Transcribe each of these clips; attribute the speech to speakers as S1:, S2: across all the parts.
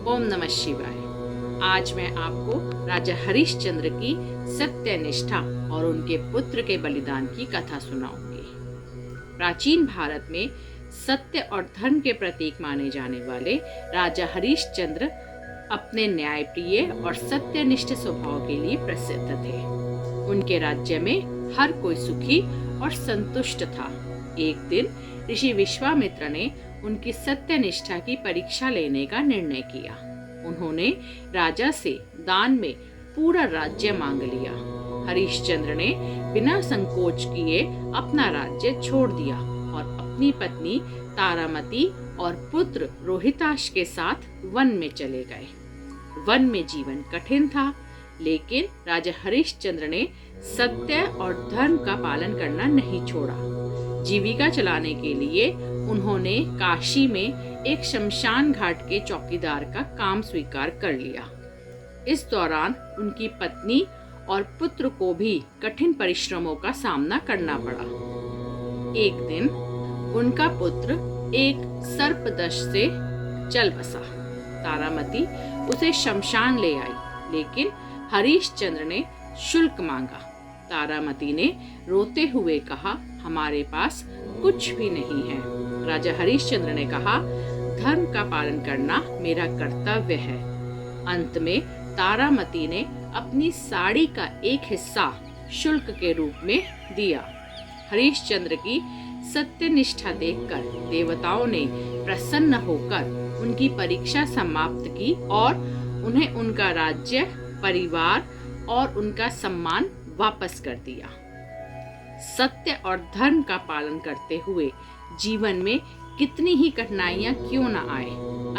S1: ओम नमः शिवाय। आज मैं आपको राजा हरिश्चंद्र की सत्यनिष्ठा और उनके पुत्र के बलिदान की कथा सुनाऊंगी। प्राचीन भारत में सत्य और धर्म के प्रतीक माने जाने वाले राजा हरिश्चंद्र अपने न्यायप्रिय और सत्यनिष्ठ स्वभाव के लिए प्रसिद्ध थे। उनके राज्य में हर कोई सुखी और संतुष्ट था। एक दिन ऋषि विश्वामित्र ने उनकी सत्यनिष्ठा की परीक्षा लेने का निर्णय किया। उन्होंने राजा से दान में पूरा राज्य मांग लिया। हरिश्चंद्र ने बिना संकोच किए अपना राज्य छोड़ दिया और अपनी पत्नी तारामती और पुत्र रोहिताश के साथ वन में चले गए। वन में जीवन कठिन था, लेकिन राजा हरिश्चंद्र ने सत्य और धर्म का पालन करना नहीं छोड़ा। जीविका चलाने के लिए उन्होंने काशी में एक शमशान घाट के चौकीदार का काम स्वीकार कर लिया। इस दौरान उनकी पत्नी और पुत्र को भी कठिन परिश्रमों का सामना करना पड़ा। एक दिन उनका पुत्र एक सर्पदंश से चल बसा। तारामती उसे शमशान ले आई, लेकिन हरिश्चंद्र ने शुल्क मांगा। तारामती ने रोते हुए कहा, हमारे पास कुछ भी नहीं है। राजा हरिश्चंद्र ने कहा, धर्म का पालन करना मेरा कर्तव्य है। अंत में तारामती ने अपनी साड़ी का एक हिस्सा शुल्क के रूप में दिया। हरिश्चंद्र की सत्यनिष्ठा देखकर देवताओं ने प्रसन्न होकर उनकी परीक्षा समाप्त की और उन्हें उनका राज्य, परिवार और उनका सम्मान वापस कर दिया। सत्य और धर्म का पालन करते हुए जीवन में कितनी ही कठिनाइयां क्यों न आए,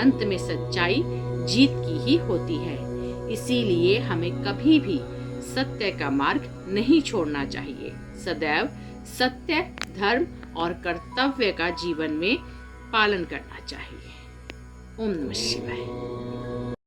S1: अंत में सच्चाई जीत की ही होती है। इसीलिए हमें कभी भी सत्य का मार्ग नहीं छोड़ना चाहिए। सदैव सत्य, धर्म और कर्तव्य का जीवन में पालन करना चाहिए। ओम नमः शिवाय।